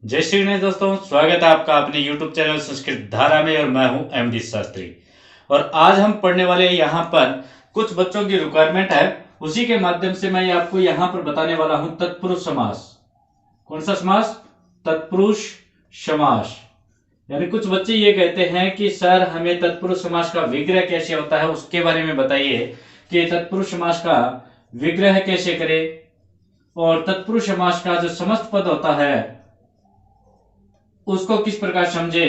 जय श्री गणेश दोस्तों, स्वागत है आपका अपने YouTube चैनल संस्कृत धारा में। और मैं हूं एमडी शास्त्री। और आज हम पढ़ने वाले यहाँ पर कुछ बच्चों की रिक्वायरमेंट है, उसी के माध्यम से मैं आपको यहाँ पर बताने वाला हूं तत्पुरुष समास। कौन सा समास? तत्पुरुष समास। यानी कुछ बच्चे ये कहते हैं कि सर हमें तत्पुरुष समास का विग्रह कैसे होता है उसके बारे में बताइए, कि तत्पुरुष समास का विग्रह कैसे करें और तत्पुरुष समास का जो समस्त पद होता है उसको किस प्रकार समझे।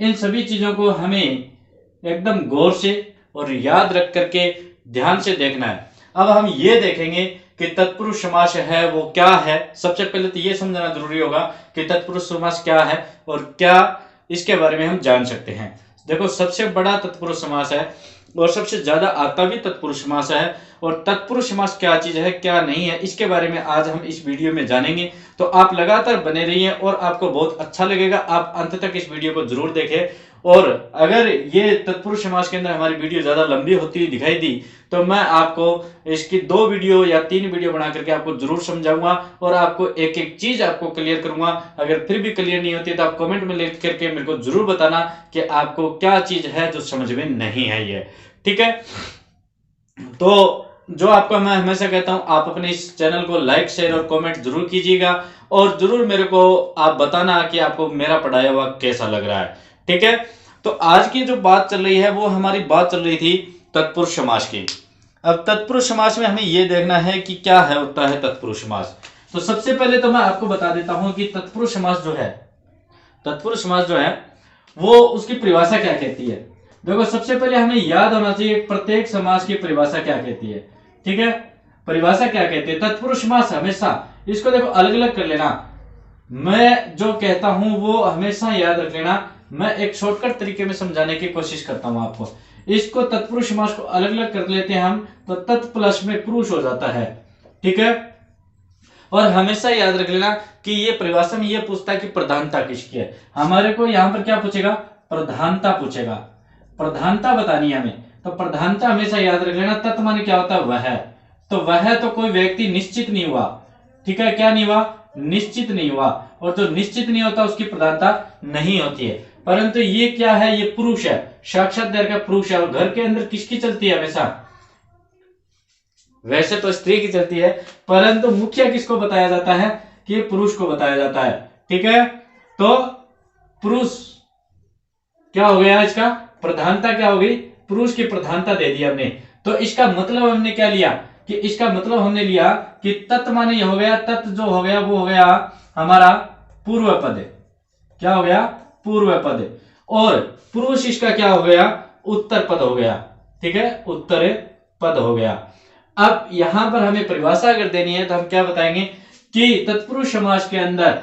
इन सभी चीजों को हमें एकदम गौर से और याद रख करके ध्यान से देखना है। अब हम ये देखेंगे कि तत्पुरुष समास है वो क्या है। सबसे पहले तो ये समझना जरूरी होगा कि तत्पुरुष समास क्या है और क्या इसके बारे में हम जान सकते हैं। देखो, सबसे बड़ा तत्पुरुष समास है और सबसे ज्यादा आता भी तत्पुरुष समास है। और तत्पुरुष समास क्या चीज है क्या नहीं है इसके बारे में आज हम इस वीडियो में जानेंगे। तो आप लगातार बने रहिए और आपको बहुत अच्छा लगेगा। आप अंत तक इस वीडियो को जरूर देखें। और अगर ये तत्पुरुष समास के अंदर हमारी वीडियो ज्यादा लंबी होती हुई दिखाई दी तो मैं आपको इसकी 2 वीडियो या 3 वीडियो बना करके आपको जरूर समझाऊंगा और आपको एक एक चीज आपको क्लियर करूंगा। अगर फिर भी क्लियर नहीं होती तो आप कमेंट में लिख करके मेरे को जरूर बताना कि आपको क्या चीज है जो समझ में नहीं है ये। ठीक है, तो जो आपका मैं हमेशा कहता हूं, आप अपने इस चैनल को लाइक शेयर और कमेंट जरूर कीजिएगा और जरूर मेरे को आप बताना कि आपको मेरा पढ़ाया हुआ कैसा लग रहा है। ठीक है, तो आज की जो बात चल रही है वो हमारी बात चल रही थी तत्पुरुष समास की। अब तत्पुरुष समास में हमें यह देखना है कि क्या है होता है तत्पुरुष समास। तो सबसे पहले तो मैं आपको बता देता हूं कि तत्पुरुष समास जो है, तत्पुरुष समास जो है वो उसकी परिभाषा क्या कहती है। देखो, सबसे पहले हमें याद होना चाहिए प्रत्येक समास की परिभाषा क्या कहती है। ठीक है, परिभाषा क्या कहती है तत्पुरुष समास हमेशा, इसको देखो अलग अलग कर लेना। मैं जो कहता हूं वो हमेशा याद रख लेना। मैं एक शॉर्टकट तरीके में समझाने की कोशिश करता हूं आपको। इसको तत्पुरुष समास को अलग अलग कर लेते हैं हम, तो तत् प्लस में पुरुष हो जाता है। ठीक है, और हमेशा याद रख लेना कि ये परिभाषा में ये पूछता है कि प्रधानता किसकी है। हमारे को यहां पर क्या पूछेगा? प्रधानता पूछेगा। प्रधानता बतानी है हमें, तो प्रधानता हमेशा याद रख लेना। तत्व माने क्या होता है? वह। तो वह तो कोई व्यक्ति निश्चित नहीं हुआ। ठीक है, क्या नहीं हुआ? निश्चित नहीं हुआ। और जो निश्चित नहीं होता उसकी प्रधानता नहीं होती है। परंतु ये क्या है? ये पुरुष है, साक्षात देर का पुरुष है। और घर के अंदर किसकी चलती है हमेशा? वैसे तो स्त्री की चलती है, परंतु मुख्य किसको बताया जाता है? कि पुरुष को बताया जाता है। ठीक है, तो पुरुष क्या हो गया? इसका प्रधानता क्या हो गई? पुरुष की प्रधानता दे दी हमने। तो इसका मतलब हमने क्या लिया? कि इसका मतलब हमने लिया कि तत् माने ये हो गया, तत् जो हो गया वो हो गया हमारा पूर्व पद। क्या हो गया? पूर्व पद। और पुरुष इसका क्या हो गया? उत्तर पद हो गया। ठीक है, उत्तर पद हो गया। अब यहां पर हमें परिभाषा अगर देनी है तो हम क्या बताएंगे कि तत्पुरुष समास के अंदर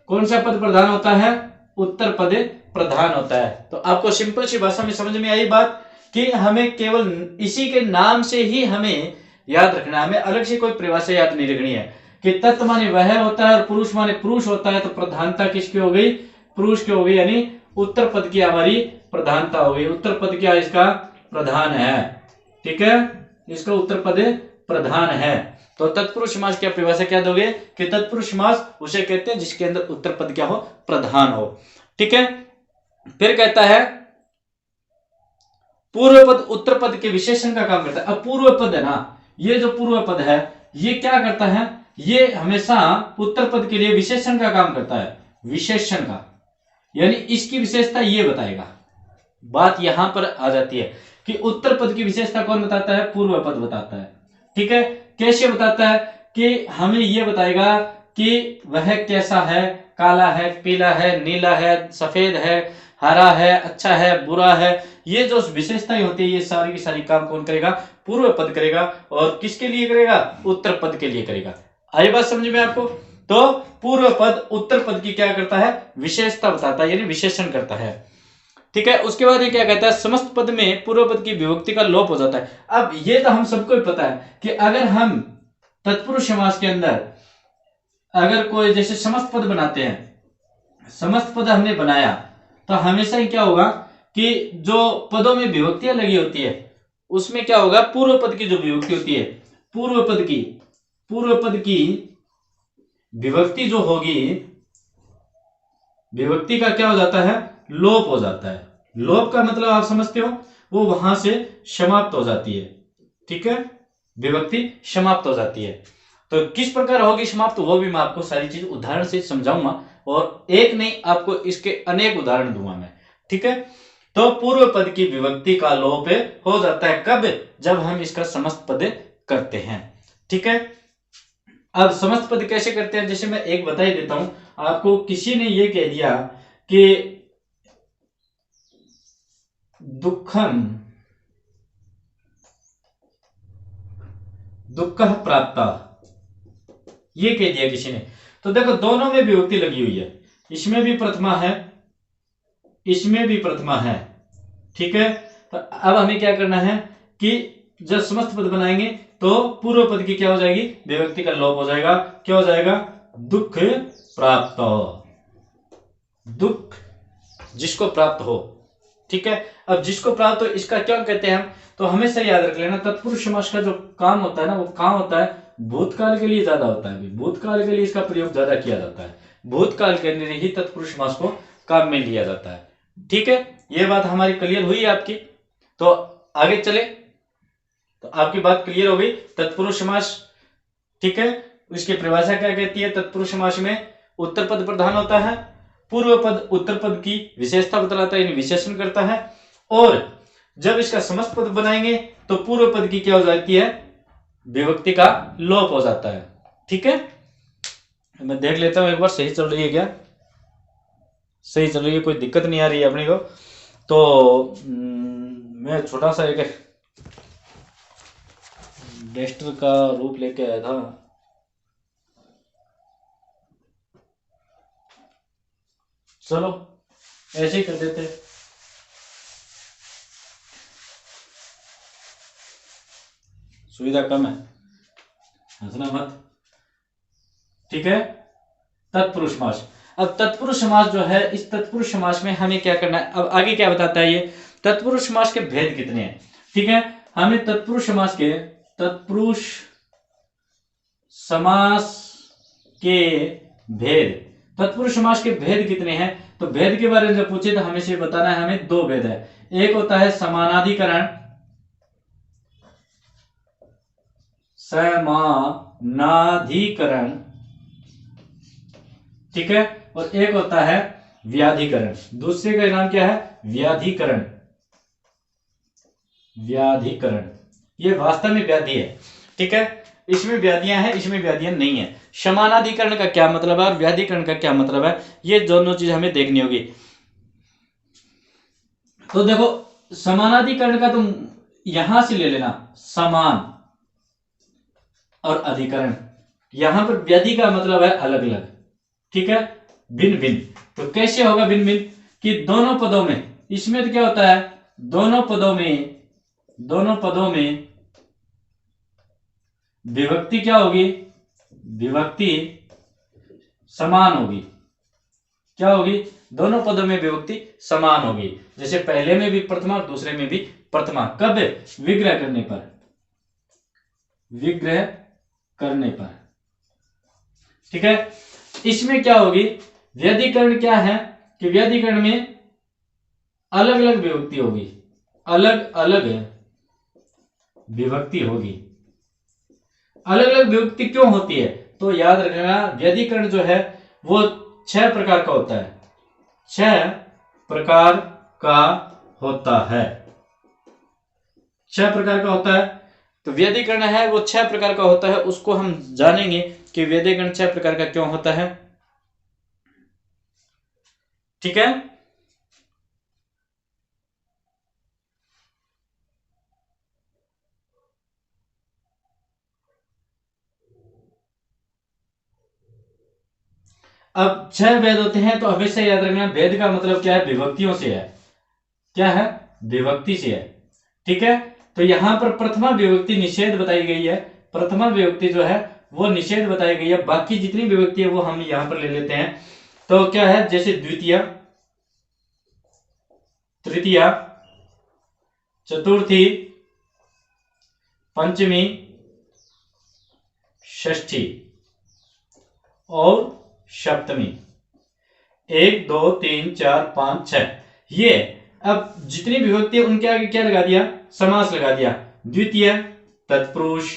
कौन सा पद प्रधान होता है? उत्तर पद प्रधान होता है। तो आपको सिंपल सी भाषा में समझ में आई बात कि हमें केवल इसी के नाम से ही हमें याद रखना है, हमें अलग से कोई परिभाषा याद नहीं रखनी है। कि तत्व माने वह होता है और पुरुष माने पुरुष होता है, तो प्रधानता किसकी हो गई? पुरुष की हो गई, यानी उत्तर पद की हमारी प्रधानता हो गई। उत्तर पद क्या इसका? प्रधान है। ठीक है, इसका उत्तर पद प्रधान है। तो तत्पुरुष समास की परिभाषा क्या दोगे? कि तत्पुरुष समास उसे कहते हैं जिसके अंदर उत्तर पद क्या हो? प्रधान हो। ठीक है, फिर कहता है पूर्व पद उत्तर पद के विशेषण का काम करता है। अब पूर्व पद है ना, ये जो पूर्व पद है ये क्या करता है? ये हमेशा उत्तर पद के लिए विशेषण का काम करता है। विशेषण का, यानी इसकी विशेषता ये बताएगा। बात यहां पर आ जाती है कि उत्तर पद की विशेषता कौन बताता है? पूर्व पद बताता है। ठीक है, कैसे बताता है? कि हमें यह बताएगा कि वह कैसा है, काला है, पीला है, नीला है, सफेद है, हरा है, अच्छा है, बुरा है। ये जो विशेषताएं होती है ये सारी की सारी काम कौन करेगा? पूर्व पद करेगा। और किसके लिए करेगा? उत्तर पद के लिए करेगा। आई बात समझ में आपको? तो पूर्व पद उत्तर पद की क्या करता है? विशेषता बताता है, यानी विशेषण करता है। ठीक है, उसके बाद ये क्या कहता है? समस्त पद में पूर्व पद की विभक्ति का लोप हो जाता है। अब ये तो हम सबको ही पता है कि अगर हम तत्पुरुष समास के अंदर अगर कोई जैसे समस्त पद बनाते हैं, समस्त पद हमने बनाया तो हमेशा ही क्या होगा कि जो पदों में विभक्तियां लगी होती है उसमें क्या होगा? पूर्व पद की जो विभक्ति होती है, पूर्व पद की विभक्ति जो होगी विभक्ति का क्या हो जाता है, लोप हो जाता है। लोप का मतलब आप समझते हो, वो वहां से समाप्त हो जाती है। ठीक है, विभक्ति समाप्त हो जाती है। तो किस प्रकार होगी समाप्त, वो भी मैं आपको सारी चीज उदाहरण से समझाऊंगा, और एक नहीं आपको इसके अनेक उदाहरण दूंगा मैं। ठीक है, तो पूर्व पद की विभक्ति का लोप हो जाता है कब, जब हम इसका समस्त पद करते हैं। ठीक है, अब समस्त पद कैसे करते हैं, जैसे मैं एक बता ही देता हूं आपको। किसी ने ये कह दिया कि दुखम दुख प्राप्त, ये कह दिया किसी ने, तो देखो दोनों में विभक्ति लगी हुई है, इसमें भी प्रथमा है, इसमें भी प्रथमा है। ठीक है, तो अब हमें क्या करना है कि जब समस्त पद बनाएंगे तो पूर्व पद की क्या हो जाएगी, विभक्ति का लोप हो जाएगा। क्या हो जाएगा, दुख प्राप्त, दुख जिसको प्राप्त हो। ठीक है, अब जिसको प्राप्त हो इसका क्या कहते हैं हम, तो हमेशा याद रख लेना तत्पुरुष समास का जो काम होता है ना, वो काम होता है भूतकाल के लिए ज्यादा होता है, भूतकाल के लिए इसका प्रयोग ज्यादा किया जाता है, भूतकाल के लिए ही तत्पुरुष समास को काम में लिया जाता है। ठीक है, ये बात हमारी क्लियर हुई है आपकी, तो आगे चले, तो आपकी बात क्लियर हो गई तत्पुरुष समास। ठीक है, इसकी परिभाषा क्या कहती है, तत्पुरुष समास में उत्तर पद प्रधान होता है, पूर्व पद उत्तर पद की विशेषता बतलाता है, यानी विशेषण करता है, और जब इसका समस्त पद बनाएंगे तो पूर्व पद की क्या हो जाती है, विभक्ति का लोप हो जाता है। ठीक है, मैं देख लेता हूं एक बार सही चल रही है क्या, सही चल रही है, कोई दिक्कत नहीं आ रही है अपने को। तो मैं छोटा सा एक डेस्टर का रूप लेके आया था, चलो ऐसे ही कर देते, सुविधा कम है, हंसना मत। ठीक है, तत्पुरुष समास। अब तत्पुरुष समास जो है, इस तत्पुरुष समास में हमें क्या करना है, अब आगे क्या बताता है ये, तत्पुरुष समास के भेद कितने हैं। ठीक है, हमें तत्पुरुष समास के भेद, तत्पुरुष समास के भेद कितने हैं, तो भेद के बारे में जब पूछे तो हमें से बताना है, हमें दो भेद है। एक होता है समानाधिकरण, समानाधिकरण, ठीक है, और एक होता है व्याधिकरण, दूसरे का नाम क्या है, व्याधिकरण। व्याधिकरण ये वास्तव में व्याधि है। ठीक है, इसमें व्याधियां हैं, इसमें व्याधियां नहीं है। समानाधिकरण का क्या मतलब है और व्याधिकरण का क्या मतलब है, ये दोनों चीज हमें देखनी होगी। तो देखो समानाधिकरण का तुम यहां से ले लेना, समान और अधिकरण, यहां पर व्याधि का मतलब है अलग अलग। ठीक है, भिन्न भिन्न, तो कैसे होगा भिन्न भिन्न, कि दोनों पदों में, इसमें तो क्या होता है, दोनों पदों में विभक्ति क्या होगी, विभक्ति समान होगी। क्या होगी, दोनों पदों में विभक्ति समान होगी, जैसे पहले में भी प्रथमा और दूसरे में भी प्रथमा। कब, विग्रह करने पर, विग्रह करने पर। ठीक है, इसमें क्या होगी, व्यधिकरण क्या है, कि व्यधिकरण में अलग अलग विभक्ति होगी, अलग अलग विभक्ति होगी। अलग अलग विभक्ति क्यों होती है, तो याद रखना व्यधिकरण जो है वो 6 प्रकार का होता है, 6 प्रकार का होता है, 6 प्रकार का होता है। तो व्यधिकरण है वो 6 प्रकार का होता है, उसको हम जानेंगे कि व्यधिकरण 6 प्रकार का क्यों होता है। ठीक है, अब 6 वेद होते हैं, तो हमेशा याद रखना वेद का मतलब क्या है, विभक्तियों से है। क्या है, विभक्ति से है। ठीक है, तो यहां पर प्रथमा विभक्ति निषेध बताई गई है, प्रथमा विभक्ति जो है वो निषेध बताई गई है, बाकी जितनी विभक्ति है वो हम यहां पर ले लेते हैं। तो क्या है, जैसे द्वितीय, तृतीय, चतुर्थी, पंचमी, षष्ठी और सप्तमी, 1 2 3 4 5 6 ये। अब जितनी विभक्ति है उनके आगे क्या लगा दिया, समास लगा दिया। द्वितीय तत्पुरुष,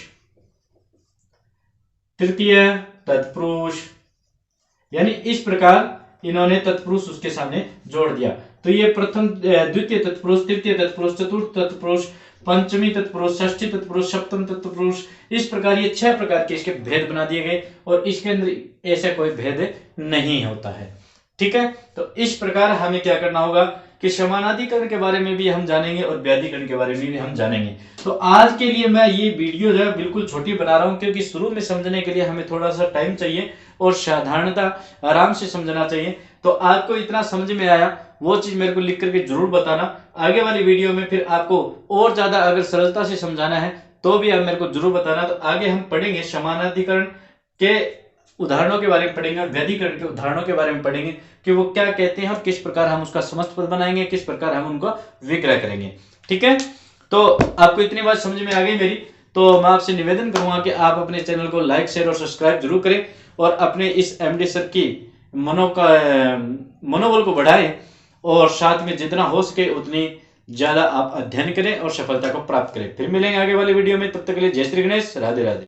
तृतीय तत्पुरुष, यानी इस प्रकार इन्होंने तत्पुरुष उसके सामने जोड़ दिया। तो ये प्रथम द्वितीय तत्पुरुष, तृतीय तत्पुरुष, चतुर्थ तत्पुरुष, पंचमी तत्पुरुष, षष्ठी तत्पुरुष, सप्तम तत्पुरुष, इस प्रकार ये 6 प्रकार के इसके भेद बना दिए गए और इसके अंदर ऐसा कोई भेद नहीं होता है। ठीक है, तो इस प्रकार हमें क्या करना होगा कि समानाधिकरण के बारे में भी हम जानेंगे और व्याधिकरण के बारे में भी हम जानेंगे। तो आज के लिए मैं ये वीडियो जो है बिल्कुल छोटी बना रहा हूं, क्योंकि शुरू में समझने के लिए हमें थोड़ा सा टाइम चाहिए और साधारणता आराम से समझना चाहिए। तो आपको इतना समझ में आया वो चीज मेरे को लिख करके जरूर बताना। आगे वाली वीडियो में फिर आपको और ज्यादा अगर सरलता से समझाना है तो भी आप मेरे को जरूर बताना। तो आगे हम पढ़ेंगे समानाधिकरण के उदाहरणों के बारे में पढ़ेंगे और व्यधिकरण के उदाहरणों के बारे में पढ़ेंगे कि वो क्या कहते हैं और किस प्रकार हम उसका समस्त पद बनाएंगे, किस प्रकार हम उनका विग्रह करेंगे। ठीक है, तो आपको इतनी बात समझ में आ गई मेरी। तो मैं आपसे निवेदन करूंगा कि आप अपने चैनल को लाइक शेयर और सब्सक्राइब जरूर करें और अपने इस एमडी सर की मनोबल को बढ़ाएं और साथ में जितना हो सके उतनी ज्यादा आप अध्ययन करें और सफलता को प्राप्त करें। फिर मिलेंगे आगे वाले वीडियो में, तब तक के लिए जय श्री गणेश, राधे राधे।